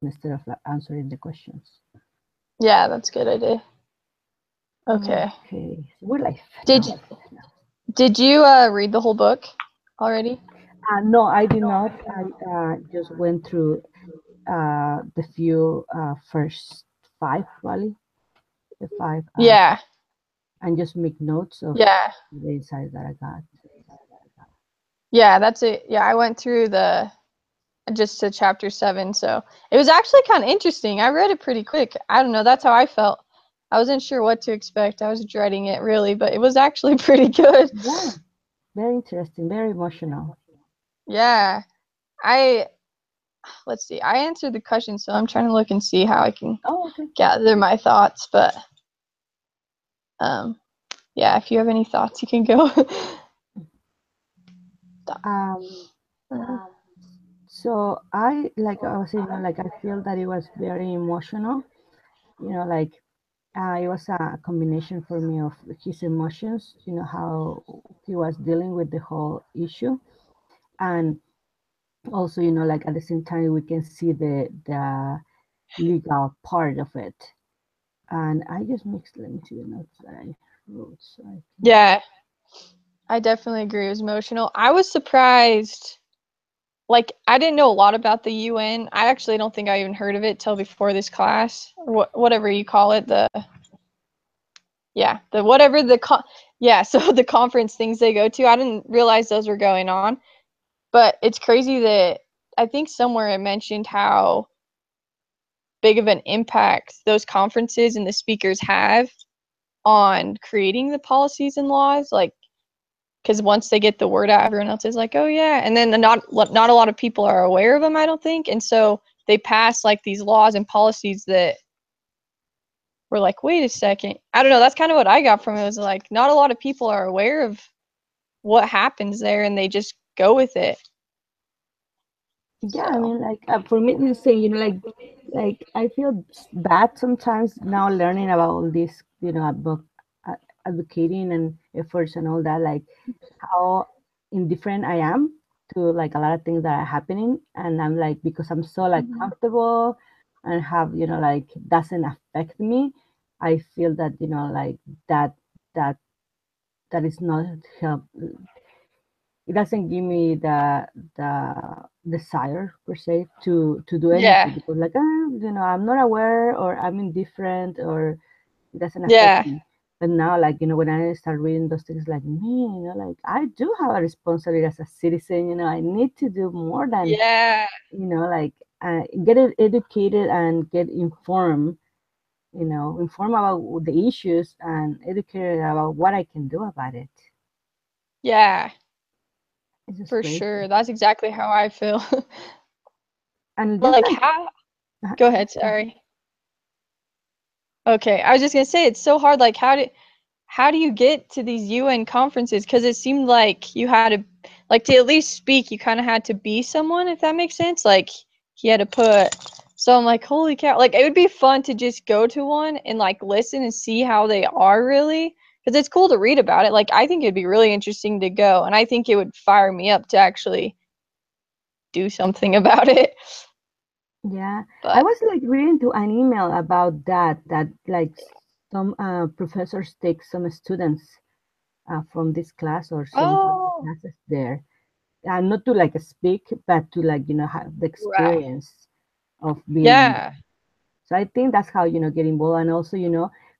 instead of like answering the questions. Yeah, that's a good idea. Okay. Okay, so we're live Did now. did you read the whole book already? No, I did not. I just went through the few first five, probably the five, Yeah. and just make notes of Yeah. the insights that I got. Yeah, that's it. Yeah, I went through the just to chapter 7, so it was actually kind of interesting. I read it pretty quick. I don't know, that's how I felt. I wasn't sure what to expect. I was dreading it really, but it was actually pretty good. Yeah, very interesting, very emotional. Yeah. I let's see. I answered the question, so I'm trying to look and see how I can Oh, okay. gather my thoughts, but um yeah, if you have any thoughts, you can go. Um, so like I was saying, like I feel that it was very emotional. Like it was a combination for me of his emotions. How he was dealing with the whole issue, and also like at the same time we can see the legal part of it. And I just mixed. Let me see the notes that I wrote so I can. Yeah, I definitely agree. It was emotional. I was surprised. Like, I didn't know a lot about the UN. I actually don't think I even heard of it till before this class, or whatever you call it. The whatever yeah. So the conference things they go to, I didn't realize those were going on. But it's crazy that I think somewhere it mentioned how big of an impact those conferences and the speakers have on creating the policies and laws. Like, because once they get the word out, everyone else is like, oh yeah, and then not a lot of people are aware of them, I don't think, and so they pass like these laws and policies that were like, wait a second, I don't know, that's kind of what I got from it. Was like, not a lot of people are aware of what happens there, and they just go with it. Yeah, I So mean, like for me, it's the same. Like I feel bad sometimes now learning about all this. About advocating and efforts and all that. Like how indifferent I am to like a lot of things that are happening, and I'm like because I'm so like comfortable and have like doesn't affect me. I feel that like that that that is not help. It doesn't give me the desire per se to do anything yeah, because like I'm not aware or I'm indifferent or it doesn't affect yeah, me. But now, like, when I start reading those things, like, me, like, I do have a responsibility as a citizen, I need to do more than, yeah, like, get educated and get informed, informed about the issues and educated about what I can do about it. yeah, It's just for crazy. sure. That's exactly how I feel. And just Like, like, how go yeah, ahead, go ahead. sorry. Okay, I was just gonna say it's so hard. Like, how do you get to these UN conferences? Because it seemed like you had to, like, to at least speak, you kind of had to be someone, if that makes sense. Like, he had to put. So I'm like, holy cow! Like, it would be fun to just go to one and like listen and see how they are really. Because it's cool to read about it. Like, I think it'd be really interesting to go, and I think it would fire me up to actually do something about it. Yeah, I But was like reading to an email about that like some professors take some students from this class or some of the oh, classes there, not to like speak, but to like have the wow, experience of being yeah, there. So I think that's how get involved, and also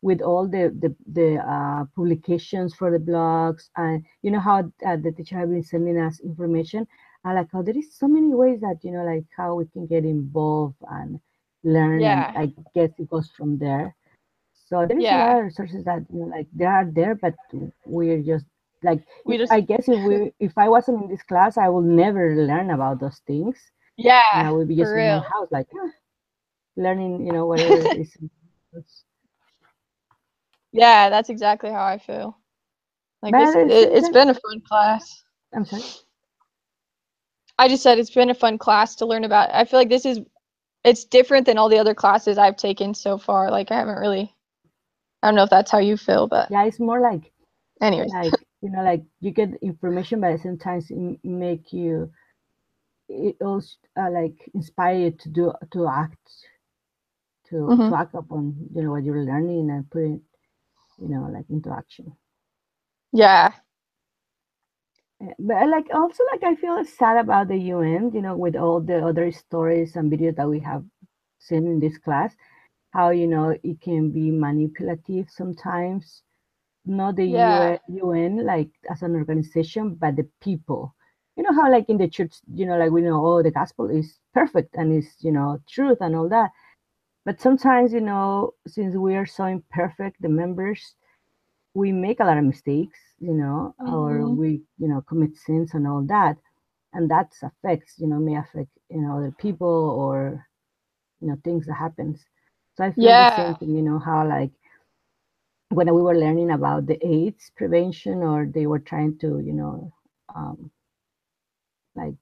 with all the publications for the blogs, and how the teacher have been sending us information. I like how there is so many ways that like how we can get involved and learn, and yeah, I guess it goes from there. So there is a yeah. lot of resources that like they are there, but we're just like We I just guess if I wasn't in this class, I will never learn about those things, and I yeah, will be for just in my real. house like learning, whatever is. Yeah, that's exactly how I feel. Like But this, at the same it's time, been a fun class. I'm sorry. I just said it's been a fun class to learn about. I feel like it's different than all the other classes I've taken so far. Like I haven't really, I don't know if that's how you feel, but Yeah, it's more anyways. like like you get information, but at the same time it make you it also like inspire you to do to act to Mhm. act upon what you're learning and put it like into action. Yeah. But like also like I feel sad about the UN, with all the other stories and videos that we have seen in this class, how it can be manipulative sometimes. Not the Yeah. UN like as an organization, but the people. You know how like in the church, like we know, oh, the gospel is perfect and is truth and all that. But sometimes, since we are so imperfect, the members, we make a lot of mistakes, or Mhm. we, commit sins and all that. And that affects, may affect, other people or, things that happens. So I feel the same Yeah. thing, how like when we were learning about the AIDS prevention, or they were trying to, um, like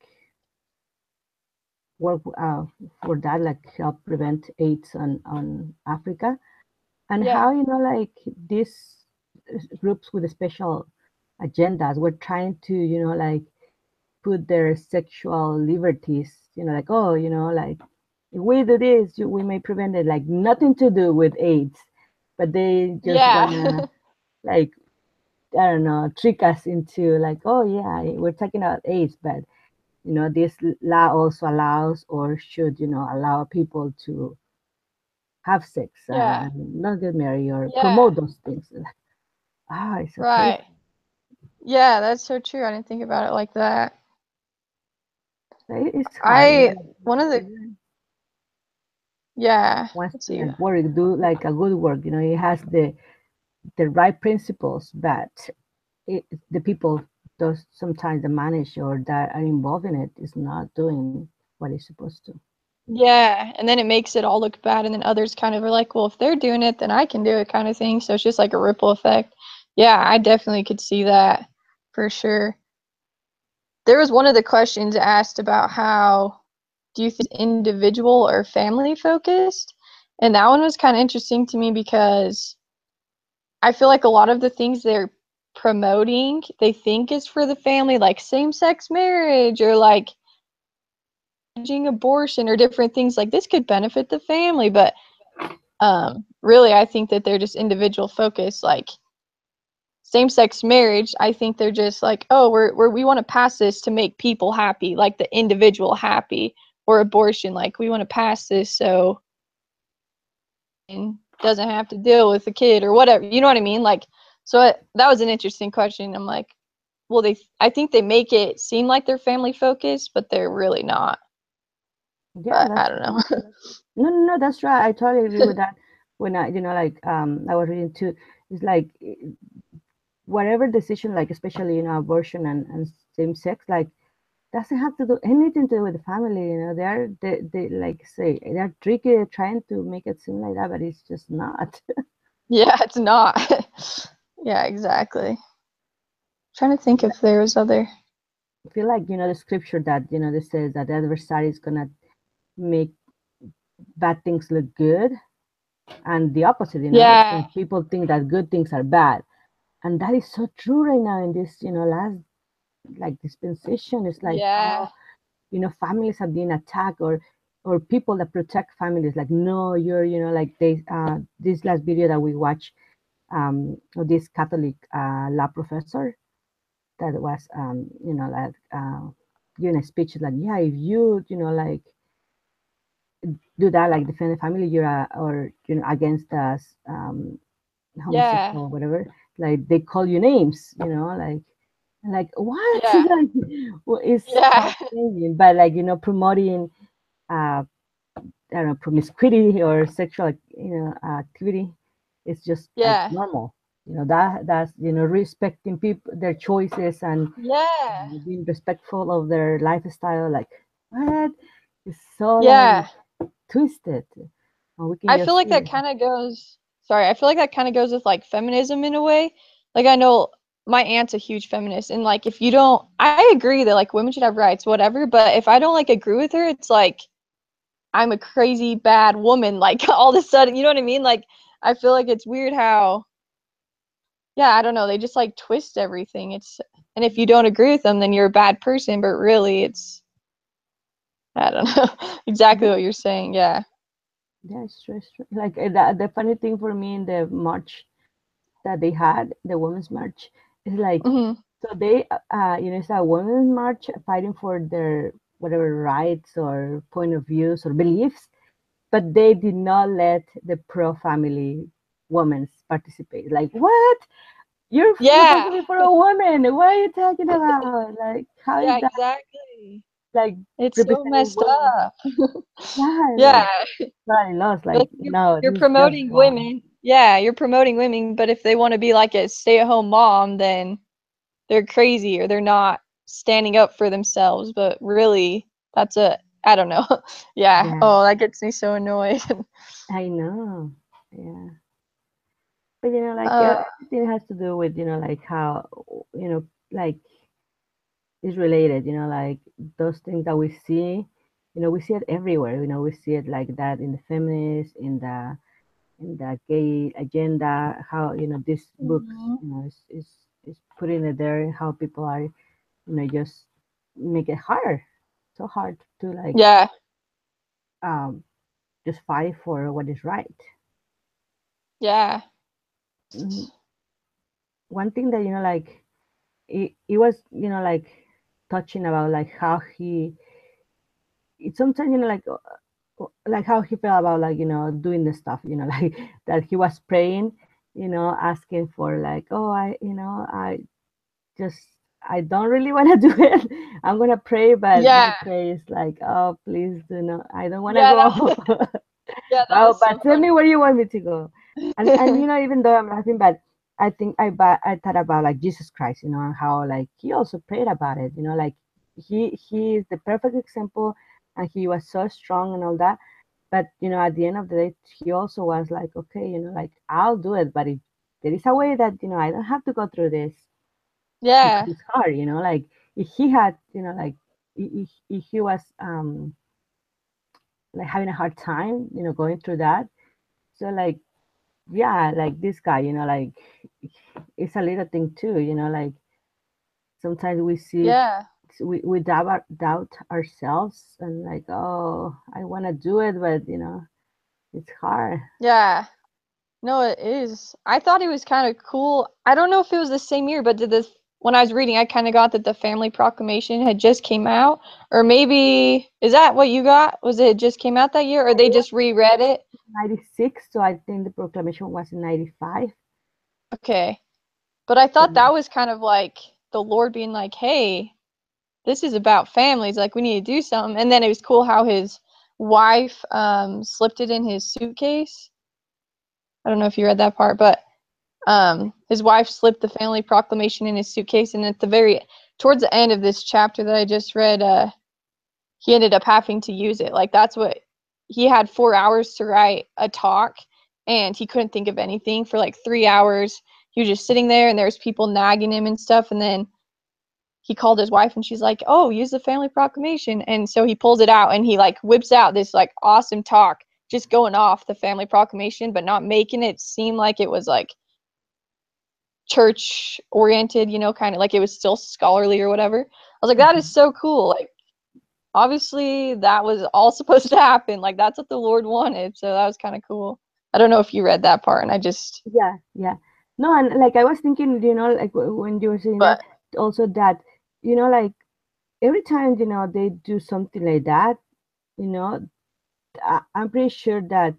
work for that, like help prevent AIDS on Africa, and Yeah. how like these groups with special agendas were trying to like put their sexual liberties, like, oh, like if we do this, we may prevent it, like nothing to do with AIDS, but they just Yeah. wanna like, I don't know, trick us into like, oh yeah, we're talking about AIDS, but this law also allows or should allow people to have sex Yeah. and not get married or Yeah. promote those things. It's so crazy. Right. Yeah, that's so true. I didn't think about it like that. It's hard, I like one of the everyone yeah, wants let's to see. like work, do like a good work. It has the right principles, but the people, those sometimes the manager or that are involved in it is not doing what it's supposed to. Yeah, and then it makes it all look bad, and then others kind of are like, well, if they're doing it, then I can do it kind of thing. So it's just like a ripple effect. Yeah, I definitely could see that for sure. There was one of the questions asked about how do you think individual or family focused? And that one was kind of interesting to me because I feel like a lot of the things they're promoting, they think is for the family, like same-sex marriage or like abortion or different things like this could benefit the family, but really I think that they're just individual focused. Like same-sex marriage, I think they're just like, oh, we want to pass this to make people happy, like the individual happy, or abortion, like we want to pass this so and doesn't have to deal with the kid or whatever, you know what I mean? Like, so that was an interesting question. I'm like, well, I think they make it seem like they're family focused, but they're really not. Yeah, But I that's don't true. know. No, no, no, that's right. I totally agree with that. When I, like, I was reading too, it's like whatever decision, like especially abortion and same sex, like doesn't have to do anything to do with the family. They like say they're tricky, trying to make it seem like that, but it's just not. Yeah, it's not. Yeah, exactly. Trying to think if there was other. I feel like the scripture that that says that the adversary is gonna make bad things look good, and the opposite. Yeah, When people think that good things are bad, and that is so true right now in this last like dispensation. It's like yeah, how families are being attacked, or people that protect families like, no, you're like they this last video that we watched, of this Catholic law professor that was like giving a speech like, yeah, if you like do that, like defend the family, you're or against us, yeah, homosexual or whatever, like they call you names, like what? yeah, Like, well, it's yeah, so crazy, but like promoting uh I don't know, promiscuity or sexual activity, it's just like yeah, normal. That's respecting people, their choices, and yeah, being respectful of their lifestyle. Like what? It's so like yeah. twisted. We can I feel just like see that it. kind of goes. Sorry, I feel like that kind of goes with like feminism in a way. Like I know my aunt's a huge feminist, and like if you don't, I agree that like women should have rights, whatever. But if I don't like agree with her, it's like I'm a crazy bad woman. Like all of a sudden, you know what I mean? Like I feel like it's weird how, yeah, I don't know. They just like twist everything. It's and if you don't agree with them, then you're a bad person. But really, it's I don't know exactly what you're saying. Yeah. Yeah, it's true, it's true. Like the funny thing for me in the march that they had, the women's march, is like, Hmm. so they, it's a women's march fighting for their whatever rights or point of views or beliefs, but they did not let the pro family women participate. Like, what? You're supposed Yeah. to be for a woman. What are you talking about? Like, how is Yeah, that exactly. like It's so representing messed women? up. Yeah, Yeah. like totally lost. Like Like, no, you're this is just promoting wrong. women. Yeah, you're promoting women, but if they want to be like a stay-at-home mom, then they're crazy or they're not standing up for themselves. But really, that's a I don't know. Yeah. Yeah, Oh, that gets me so annoyed. I know. Yeah. But like uh, everything has to do with like how like is related. Like those things that we see. We see it everywhere. We see it like that in the feminists, in the gay agenda. How these books, mhm. is putting it there. How people are, just make it hard, so hard to like Yeah. um just fight for what is right. Yeah. Mhm. One thing that like it was like touching about like how it sometimes like how he felt about like doing the stuff like that he was praying, asking for like, oh, just I don't really want to do it. I'm gonna pray, but my Yeah. prayer is like, oh, please do not, I don't want to Yeah, go. yeah, that Well, was so but tell me funny. where you want me to go. And even though I'm laughing, but I think I thought about like Jesus Christ, and how like he also prayed about it, like he is the perfect example, and he was so strong and all that. But at the end of the day, he also was like, okay, like I'll do it, but if there is a way that I don't have to go through this because Yeah. it's hard, like if he had, like if he was like having a hard time, going through that. So like yeah, like this guy, like it's a little thing too, like sometimes we see Yeah. we doubt ourselves and like, oh, I want to do it, but it's hard. Yeah. No, it is. I thought it was kind of cool. I don't know if it was the same year, but did this when I was reading, I kind of got that the Family Proclamation had just came out, or maybe is that what you got? Was it just came out that year, or they It was just reread it? 96, so I think the proclamation was in 95. Okay, but I So thought that was kind of like the Lord being like, "Hey, this is about families. Like we need to do something." And then it was cool how his wife slipped it in his suitcase. I don't know if you read that part, but his wife slipped the family proclamation in his suitcase, and at the very towards the end of this chapter that I just read, he ended up having to use it. Like that's what he had 4 hours to write a talk, and he couldn't think of anything for like 3 hours. He was just sitting there, and there was people nagging him and stuff, and then he called his wife and she's like, "Oh, use the family proclamation." And so he pulls it out and he like whips out this like awesome talk just going off the family proclamation but not making it seem like it was like church oriented, kind of like it was still scholarly or whatever. I was like, that is so cool. Like, obviously, that was all supposed to happen. Like, that's what the Lord wanted. So that was kind of cool. I don't know if you read that part, and I just, yeah, yeah. No, and like I was thinking, like when you were saying that, but also that, like every time, they do something like that, you know, I'm pretty sure that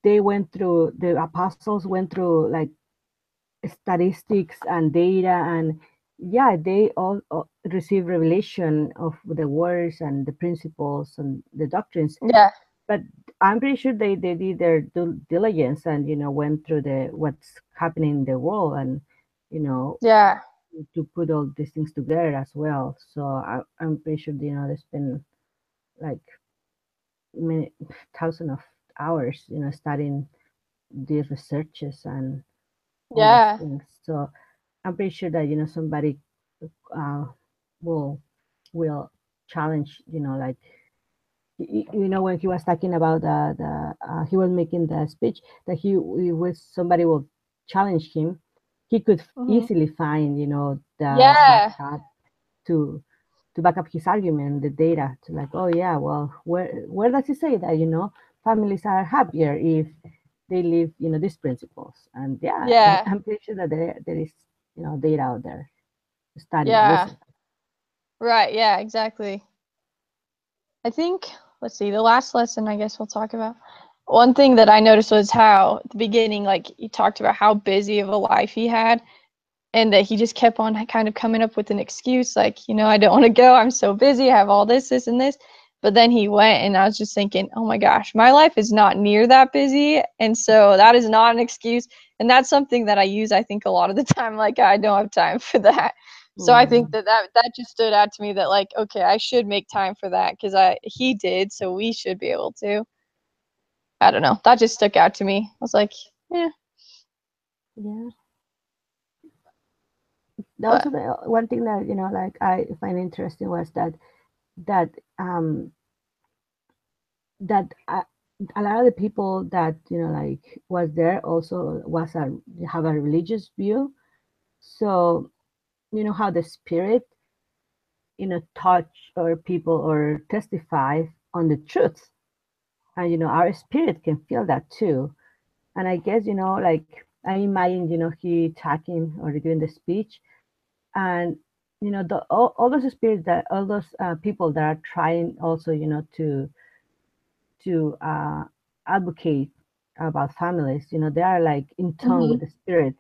the apostles went through like statistics and data, and yeah, they all receive revelation of the words and the principles and the doctrines. yeah, But I'm pretty sure they did their due diligence and went through the what's happening in the world, and you know yeah, to put all these things together as well. So I'm pretty sure they spend like many thousand of hours studying these researches and all those yeah, things. So I'm pretty sure that somebody uh, will will challenge, like when he was talking about he was making the speech that he was somebody will challenge him, he could hmm, easily find the yeah, backup to to back up his argument, the data, to like, oh yeah, well, where does it say that, families are happier if they live, these principles? And yeah, Yeah. I'm pretty sure that there is, data out there, study, Yeah. recent. Right. Yeah, exactly. I think, let's see, the last lesson I guess we'll talk about. One thing that I noticed was how at the beginning, like he talked about how busy of a life he had, and that he just kept on kind of coming up with an excuse, like, I don't want to go. I'm so busy. I have all this, and this. But then he went, and I was just thinking, oh my gosh, my life is not near that busy. And so that is not an excuse. And that's something that I use, I think, a lot of the time. Like, I don't have time for that. So I think Mm, that just stood out to me that, like, okay, I should make time for that because he did. So we should be able to. I don't know. That just stuck out to me. I was like, yeah, yeah. Also, but the one thing that, like I find interesting was that um that a lot of the people that, like was there also have a religious view. So how the spirit, touch or people or testify on the truth, and our spirit can feel that too. And I guess, like I imagine, he talking or doing the speech, and all those spirits, that all those people that are trying also, to advocate about families, they are like in tone with hmm the spirit.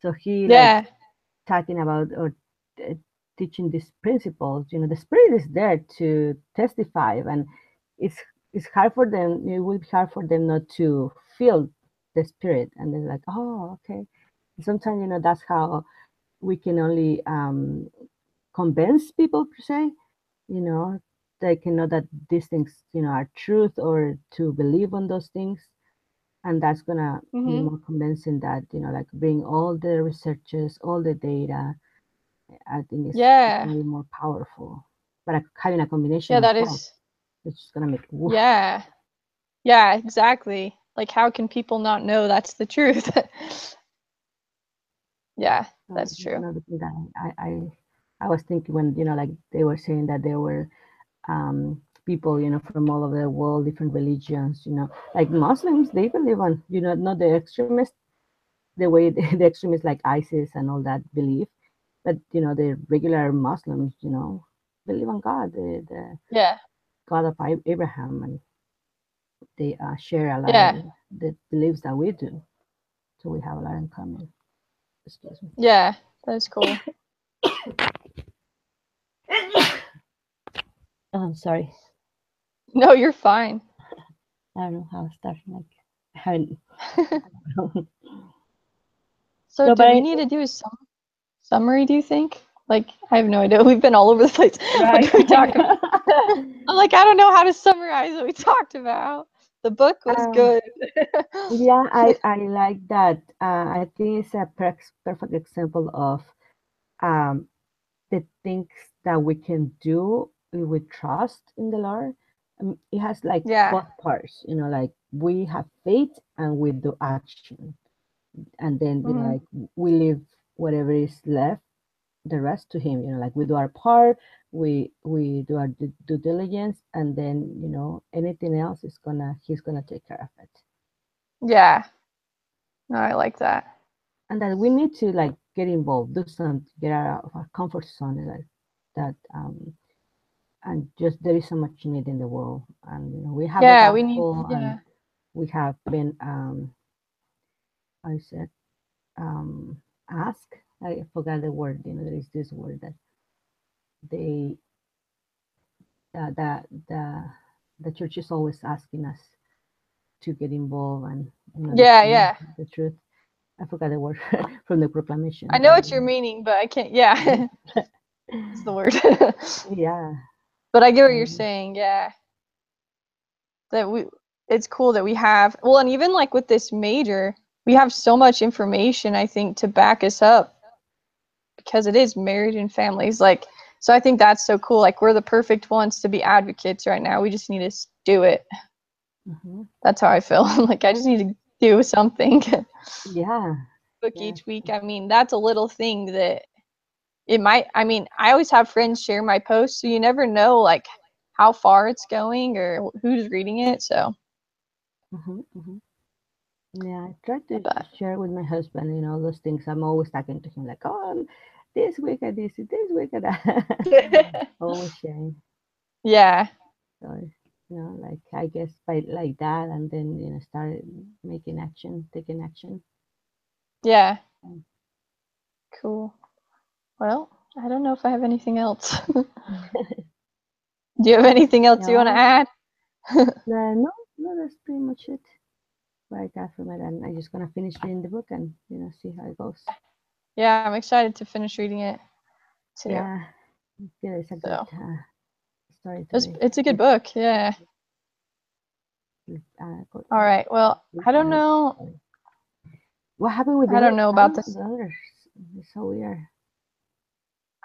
So he like yeah, talking about or uh, teaching these principles. The spirit is there to testify, and it's it's hard for them. It will be hard for them not to feel the spirit, and they're like, oh, okay. Sometimes, that's how we can only convince people per se. you know they can know that these things, are truth, or to believe on those things, and that's gonna be hmm more convincing, that like bring all the researches, all the data. I think it's yeah, gonna be more powerful, but having a combination yeah. of That both, is, it's just gonna make woof. yeah. Yeah, exactly. Like, how can people not know that's the truth? Yeah, So that's that's true. another thing that I was thinking when, like they were saying that there were people, from all over the world, different religions, like Muslims, they believe on, not the extremists, the way the extremists like ISIS and all that believe, but the regular Muslims, believe on God, the Yeah, God of Abraham, and they share a lot of yeah, the beliefs that we do, so we have a lot in common. Excuse me. yeah. That's cool. Oh, I'm sorry. No, you're fine. I don't know how I started. Like, I haven't. So, No, do but we need to do a summary, do you think? Like, I have no idea. We've been all over the place. What right. do we talk about? I'm like, I don't know how to summarize what we talked about. The book was um, good. yeah, I like that. I think it's a perfect example of um, the things that we can do with trust in the Lord. It has like Yeah. both parts, like we have faith and we do action. And then, hmm like we leave whatever is left, the rest to Him, like we do our part, we do our due diligence, and then, anything else He's gonna take care of it. Yeah. No, I like that. And that we need to like get involved, do something, get out of our comfort zone, like that. And just there is so much need in the world, and we have the Yeah, we need, gospel, and yeah. we have been I said ask, I forgot the word, there is this word that they the the church is always asking us to get involved, and Yeah, defend yeah. the truth. I forgot the word from the proclamation, I know but what you're meaning, but I can't, yeah. What's the word? yeah. But I get what you're um, saying, yeah. That we it's cool that we have, well, and even like with this major, we have so much information, I think, to back us up because it is married and families. Like, so I think that's so cool. Like, we're the perfect ones to be advocates right now. We just need to do it. mhm. That's how I feel. Like, I just need to do something. Yeah, Book yeah, each week. I mean, that's a little thing that it might, I mean, I always have friends share my posts, so you never know like how far it's going or who's reading it. So, Hmm, hmm. Yeah, I try to but share with my husband, those things. I'm always talking to him like, oh, this week I this week I that. Always sharing. yeah, So, like I guess by like that, and then start making action, taking action. yeah, Mm. cool. Well, I don't know if I have anything else. Do you have anything else you want to No, add? no, no, that's pretty much it. What I got from it, and I'm just gonna finish reading the book and see how it goes. Yeah, I'm excited to finish reading it too. Yeah, I feel it's a good So, story to read. it's a good Good, book. Yeah. good, All right. Well, I don't read know. story. What happened with the I other don't know about son? this. The others? It's so weird.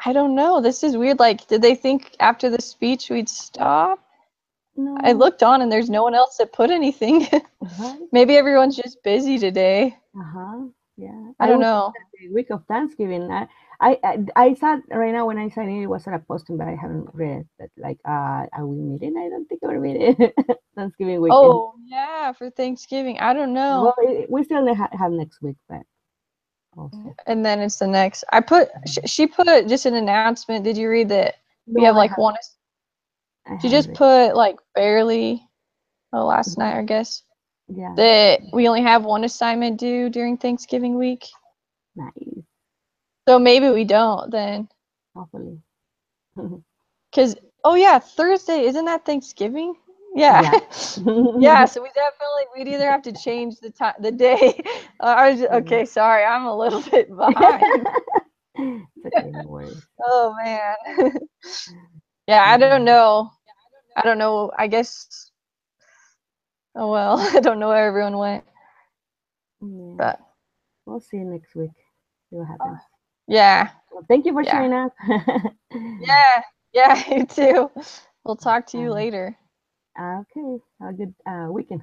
I don't know. This is weird. Like, did they think after the speech we'd stop? I No, looked on and there's no one else that put anything. right? Maybe everyone's just busy today. Uh-huh. Yeah. I I don't was know. the week of Thanksgiving. I saw right now when I signed it was at a posting, but I haven't read it. But like, are we meeting? I don't think we're meeting Thanksgiving weekend. Oh, yeah, for Thanksgiving. I don't Well, know. we still have next week, but also. And then it's the next. She put just an announcement. Did you read that we No, have like one? I She haven't just read. put like barely, last Mhm. night, I guess, Yeah, that we only have one assignment due during Thanksgiving week. nice. So maybe we don't then. Hopefully. Because, oh yeah, Thursday, isn't that Thanksgiving? Yeah. Yeah. Yeah, so we'd either have to change the time, the day. Yeah. Okay, sorry, I'm a little bit behind. It's okay, no worries. Oh man. Yeah, I don't Yeah. know. I don't know. I guess, oh well, I don't know where everyone went. Yeah. But We'll see you next week. See what happens. yeah, Well, thank you for yeah. sharing up. Yeah, yeah, you too. We'll talk to you um, later. okay. Have a good weekend.